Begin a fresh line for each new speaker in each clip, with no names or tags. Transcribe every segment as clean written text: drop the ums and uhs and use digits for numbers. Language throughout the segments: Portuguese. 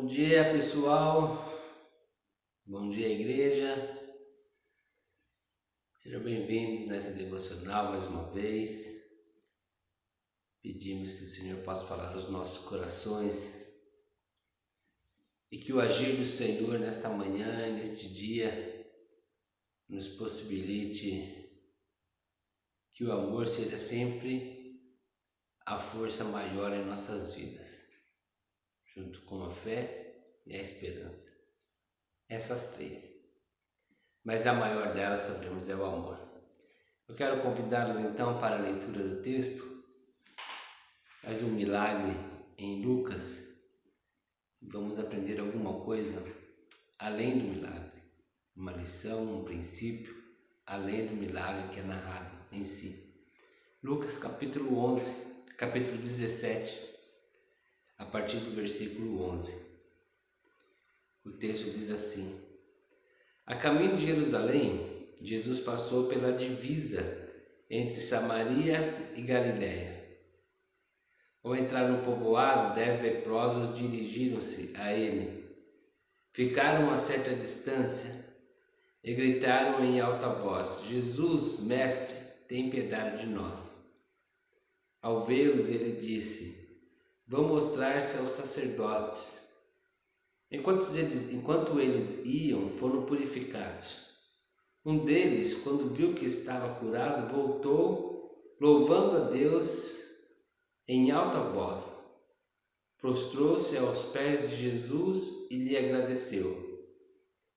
Bom dia, pessoal. Bom dia, igreja. Sejam bem-vindos nessa devocional mais uma vez. Pedimos que o Senhor possa falar aos nossos corações e que o agir do Senhor nesta manhã e neste dia nos possibilite que o amor seja sempre a força maior em nossas vidas, junto com a fé e a esperança. Essas três. Mas a maior delas, sabemos, é o amor. Eu quero convidá-los então para a leitura do texto. Mais um milagre em Lucas. Vamos aprender alguma coisa além do milagre. Uma lição, um princípio, além do milagre que é narrado em si. Lucas capítulo 11, capítulo 17, a partir do versículo 11. O texto diz assim: A caminho de Jerusalém, Jesus passou pela divisa entre Samaria e Galiléia. Ao entrar no povoado, 10 leprosos dirigiram-se a ele. Ficaram a certa distância e gritaram em alta voz: Jesus, mestre, tem piedade de nós. Ao vê-los, ele disse: Vão mostrar-se aos sacerdotes. Enquanto eles iam, foram purificados. Um deles, quando viu que estava curado, voltou, louvando a Deus em alta voz. Prostrou-se aos pés de Jesus e lhe agradeceu.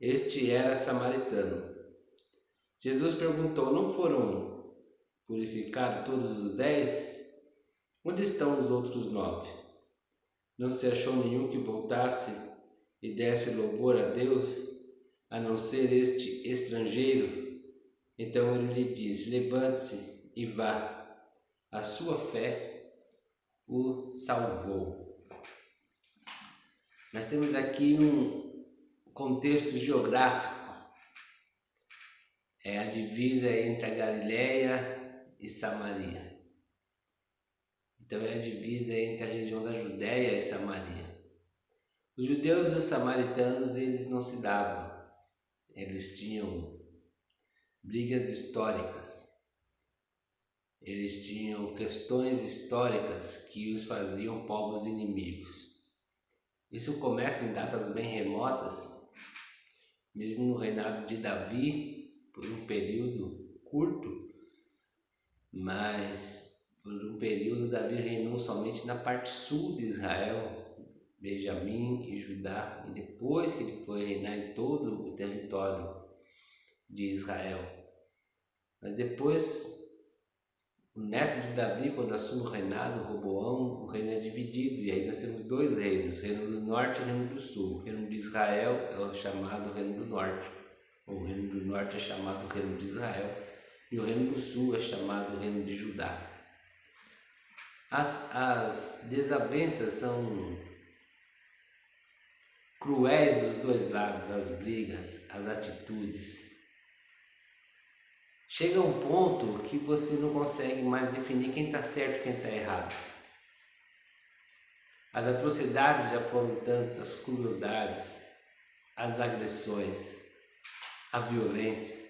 Este era samaritano. Jesus perguntou: Não foram purificados todos os 10? Onde estão os outros 9? Não se achou nenhum que voltasse e desse louvor a Deus, a não ser este estrangeiro? Então ele lhe disse: Levante-se e vá, a sua fé o salvou. Nós temos aqui um contexto geográfico, é a divisa entre a Galiléia e Samaria. Então é a divisa entre a região da Judéia e Samaria. Os judeus e os samaritanos, eles não se davam, eles tinham brigas históricas, eles tinham questões históricas que os faziam povos inimigos. Isso começa em datas bem remotas, mesmo no reinado de Davi, por um período curto, mas por um período Davi reinou somente na parte sul de Israel, Benjamim e Judá, e depois que ele foi reinar em todo o território de Israel. Mas depois, o neto de Davi, quando assume o reinado, Roboão, o reino é dividido, e aí nós temos dois reinos, o reino do norte e o reino do sul. O reino de Israel é o chamado reino do norte, o reino do norte é chamado reino de Israel, e o reino do sul é chamado reino de Judá. As desavenças são cruéis dos dois lados, as brigas, as atitudes. Chega um ponto que você não consegue mais definir quem está certo e quem está errado. As atrocidades já foram tantas, as crueldades, as agressões, a violência,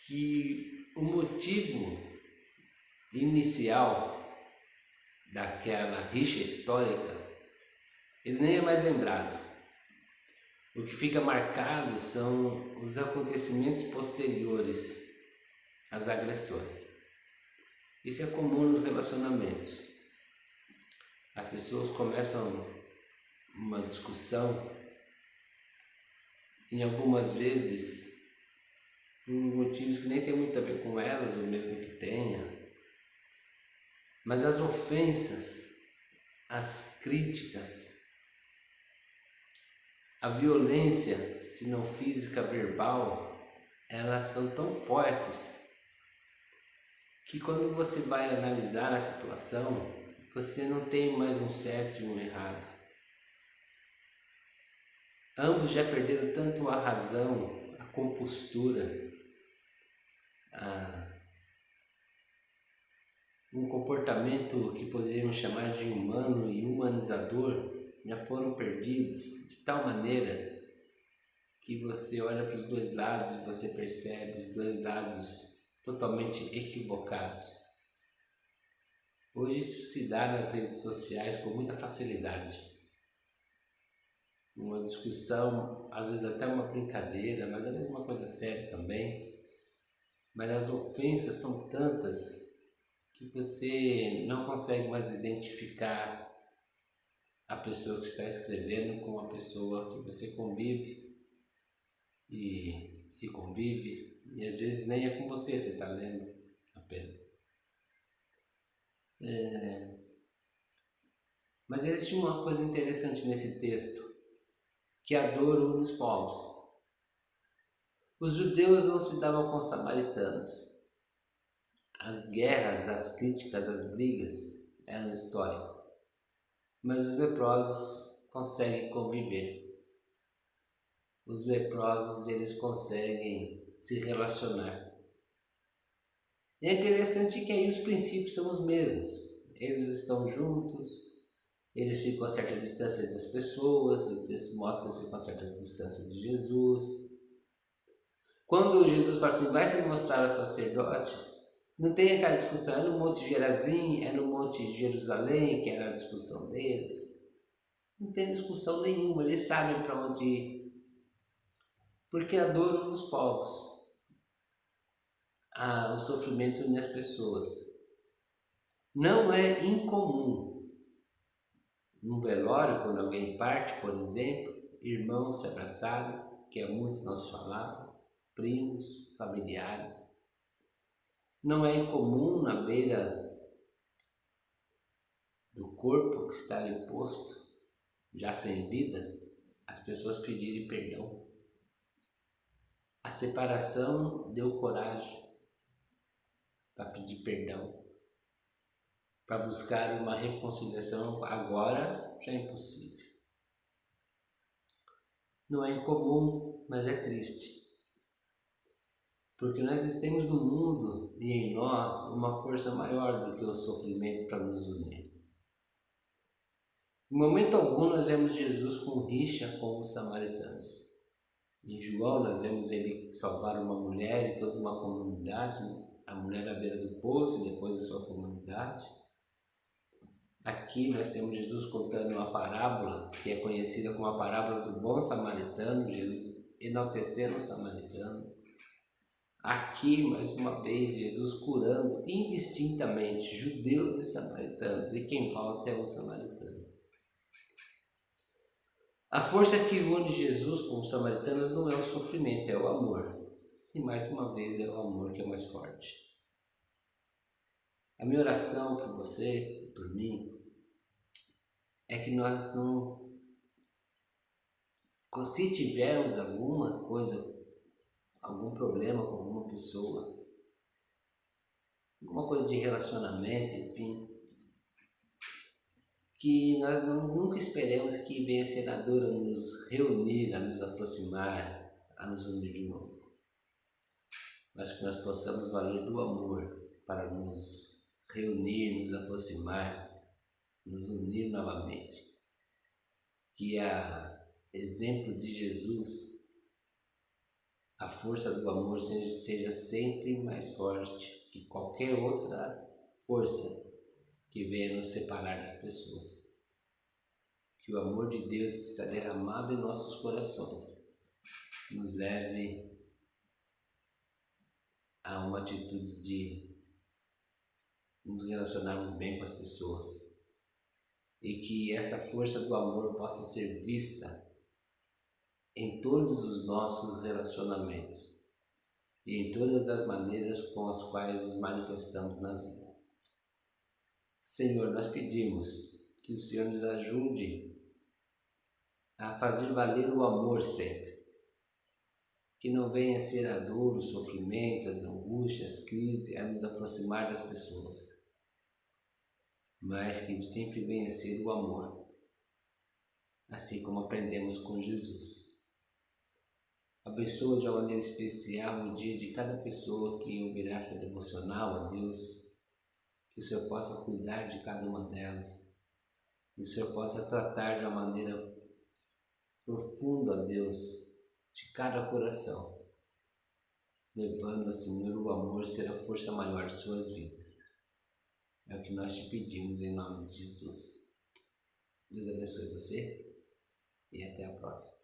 que o motivo inicial daquela rixa histórica ele nem é mais lembrado. O que fica marcado são os acontecimentos posteriores às agressões. Isso é comum nos relacionamentos. As pessoas começam uma discussão, e algumas vezes por motivos que nem tem muito a ver com elas, ou mesmo que tenha, mas as ofensas, as críticas, a violência, se não física, verbal, elas são tão fortes que quando você vai analisar a situação, você não tem mais um certo e um errado. Ambos já perderam tanto a razão, a compostura, um comportamento que poderíamos chamar de humano e humanizador, já foram perdidos de tal maneira que você olha para os dois lados e você percebe os dois lados totalmente equivocados. Hoje isso se dá nas redes sociais com muita facilidade. Uma discussão, às vezes até uma brincadeira, mas às vezes uma coisa séria também. Mas as ofensas são tantas que você não consegue mais identificar a pessoa que está escrevendo com a pessoa que você convive e se convive, e às vezes nem é com você está lendo apenas. Mas existe uma coisa interessante nesse texto, que a dor une os povos. Os judeus não se davam com os samaritanos. As guerras, as críticas, as brigas eram históricas. Mas os leprosos conseguem conviver. Os leprosos, eles conseguem se relacionar. E é interessante que aí os princípios são os mesmos. Eles estão juntos, eles ficam a certa distância das pessoas, o texto mostra que eles ficam a certa distância de Jesus. Quando Jesus fala assim, vai se mostrar ao sacerdote, não tem aquela discussão, é no Monte Gerazim, é no Monte Jerusalém, que era a discussão deles. Não tem discussão nenhuma, eles sabem para onde ir. Porque a dor une os povos. O sofrimento une as pessoas. Não é incomum, num velório, quando alguém parte, por exemplo, irmãos se abraçarem, que é muito nós falamos, primos, familiares. Não é incomum na beira do corpo que está ali posto, já sem vida, as pessoas pedirem perdão. A separação deu coragem para pedir perdão, para buscar uma reconciliação. Agora já é impossível. Não é incomum, mas é triste. Porque nós temos no mundo e em nós uma força maior do que o sofrimento para nos unir. Em momento algum nós vemos Jesus com rixa com os samaritanos. Em João nós vemos ele salvar uma mulher e toda uma comunidade, a mulher à beira do poço e depois a sua comunidade. Aqui nós temos Jesus contando uma parábola que é conhecida como a parábola do bom samaritano, Jesus enaltecendo o samaritano. Aqui, mais uma vez, Jesus curando indistintamente judeus e samaritanos, e quem volta é o samaritano. A força que une Jesus com os samaritanos não é o sofrimento, é o amor. E mais uma vez é o amor que é mais forte. A minha oração por você e por mim é que nós não... Se tivermos alguma coisa, algum problema com alguma pessoa, alguma coisa de relacionamento, enfim, que nós nunca esperemos que venha ser a dor a nos reunir, a nos aproximar, a nos unir de novo. Mas que nós possamos valer do amor para nos reunir, nos aproximar, nos unir novamente. Que a exemplo de Jesus, a força do amor seja sempre mais forte que qualquer outra força que venha nos separar das pessoas. Que o amor de Deus que está derramado em nossos corações nos leve a uma atitude de nos relacionarmos bem com as pessoas. E que essa força do amor possa ser vista em todos os nossos relacionamentos e em todas as maneiras com as quais nos manifestamos na vida. Senhor, nós pedimos que o Senhor nos ajude a fazer valer o amor sempre. Que não venha ser a dor, o sofrimento, as angústias, as crises, a nos aproximar das pessoas, mas que sempre venha ser o amor, assim como aprendemos com Jesus. Abençoa de uma maneira especial o dia de cada pessoa que ouvirá essa devocional a Deus, que o Senhor possa cuidar de cada uma delas, que o Senhor possa tratar de uma maneira profunda, Deus, de cada coração, levando, Senhor, o amor ser a força maior de suas vidas. É o que nós te pedimos em nome de Jesus. Deus abençoe você e até a próxima.